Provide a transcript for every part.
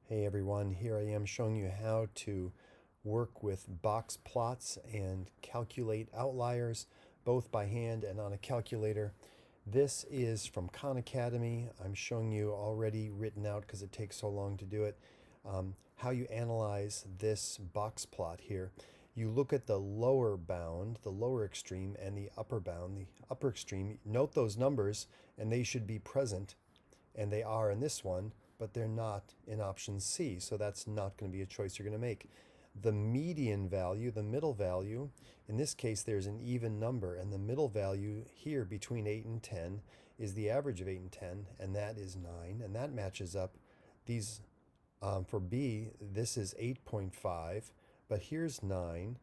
Hey everyone, here I am showing you how to work with box plots and calculate outliers both by hand and on a calculator. This is from Khan Academy. I'm showing you already written out because it takes so long to do it. How you analyze this box plot here. You look at the lower bound, the lower extreme, and the upper bound, the upper extreme. Note those numbers and they should be present, and they are in this one, but they're not in option C, so that's not going to be a choice you're going to make. The median value, the middle value, in this case there's an even number, and the middle value here between 8 and 10 is the average of 8 and 10, and that is 9, and that matches up. These, for B, this is 8.5, but here's 9,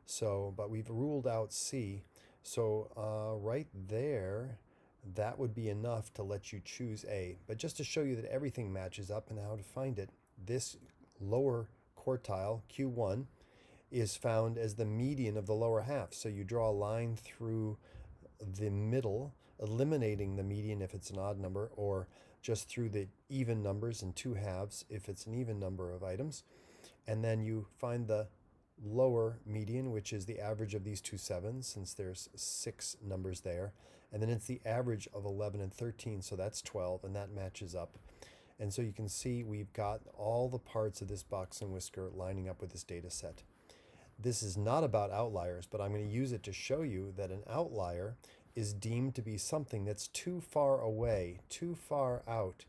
so, but we've ruled out C, so right there, that would be enough to let you choose A. But just to show you that everything matches up and how to find it, this lower quartile, Q1, is found as the median of the lower half. So you draw a line through the middle, eliminating the median if it's an odd number, or just through the even numbers in two halves if it's an even number of items. And then you find the lower median, which is the average of these two sevens, since there's 6 numbers there. And then it's the average of 11 and 13, so that's 12, and that matches up. And so you can see we've got all the parts of this box and whisker lining up with this data set. This is not about outliers, but I'm going to use it to show you that an outlier is deemed to be something that's too far away, too far out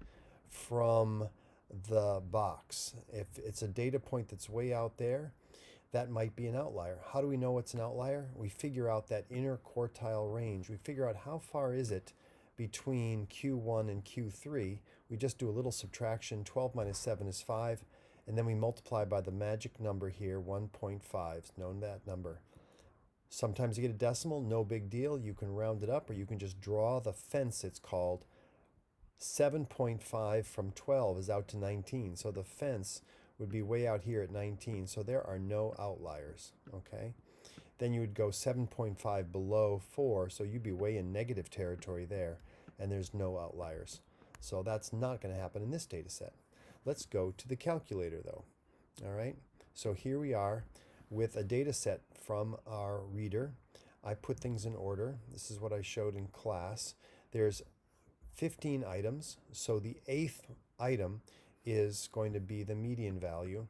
from the box. If it's a data point that's way out there, that might be an outlier. How do we know it's an outlier? We figure out that inner quartile range. We figure out how far is it between Q1 and Q3. We just do a little subtraction. 12 minus 7 is 5. And then we multiply by the magic number here, 1.5. Known that number. Sometimes you get a decimal, no big deal. You can round it up, or you can just draw the fence, it's called. 7.5 from 12 is out to 19. So the fence would be way out here at 19, so there are no outliers, okay? Then you would go 7.5 below 4, so you'd be way in negative territory there, and there's no outliers. So that's not going to happen in this data set. Let's go to the calculator, though, all right? So here we are with a data set from our reader. I put things in order. This is what I showed in class. There's 15 items, so the 8th item is going to be the median value,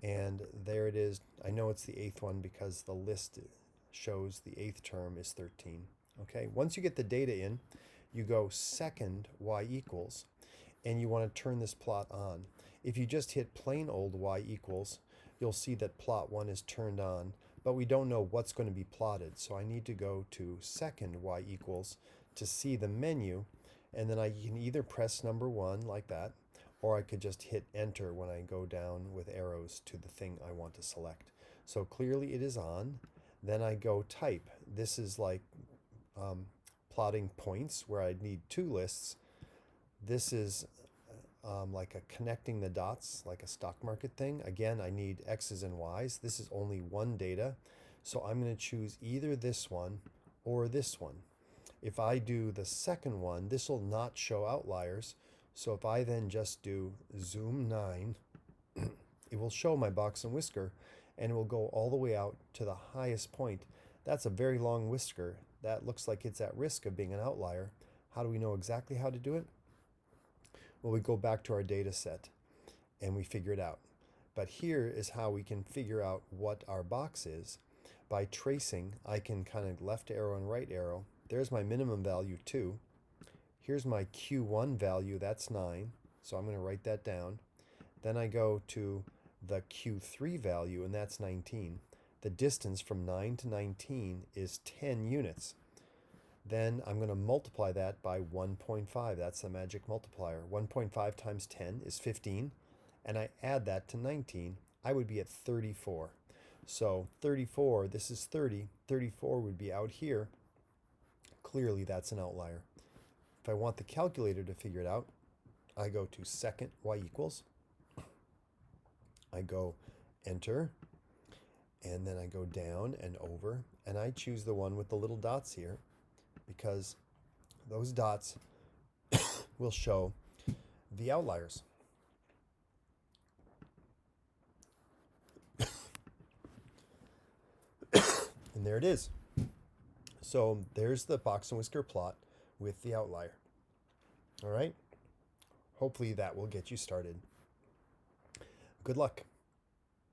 and there it is. I know it's the 8th one because the list shows the 8th term is 13. Okay, once you get the data in, you go second y equals, and you want to turn this plot on. If you just hit plain old y equals, you'll see that plot 1 is turned on, but we don't know what's going to be plotted, so I need to go to second y equals to see the menu, and then I can either press number 1 like that, or I could just hit enter when I go down with arrows to the thing I want to select. So clearly it is on. Then I go type. This is like plotting points where I'd need 2 lists. This is like a connecting the dots, like a stock market thing. Again, I need X's and Y's. This is only one data, so I'm going to choose either this one or this one. If I do the second one, this will not show outliers. So if I then just do zoom 9, it will show my box and whisker, and it will go all the way out to the highest point. That's a very long whisker. That looks like it's at risk of being an outlier. How do we know exactly how to do it? Well, we go back to our data set and we figure it out. But here is how we can figure out what our box is. By tracing, I can kind of left arrow and right arrow. There's my minimum value 2. Here's my Q1 value, that's 9, so I'm going to write that down. Then I go to the Q3 value, and that's 19. The distance from 9 to 19 is 10 units. Then I'm going to multiply that by 1.5. That's the magic multiplier. 1.5 times 10 is 15, and I add that to 19. I would be at 34. So 34, this is 30. 34 would be out here. Clearly, that's an outlier. If I want the calculator to figure it out, I go to second y equals. I go enter, and then I go down and over, and I choose the one with the little dots here because those dots will show the outliers. And there it is. So there's the box and whisker plot with the outlier. All right. Hopefully that will get you started. Good luck.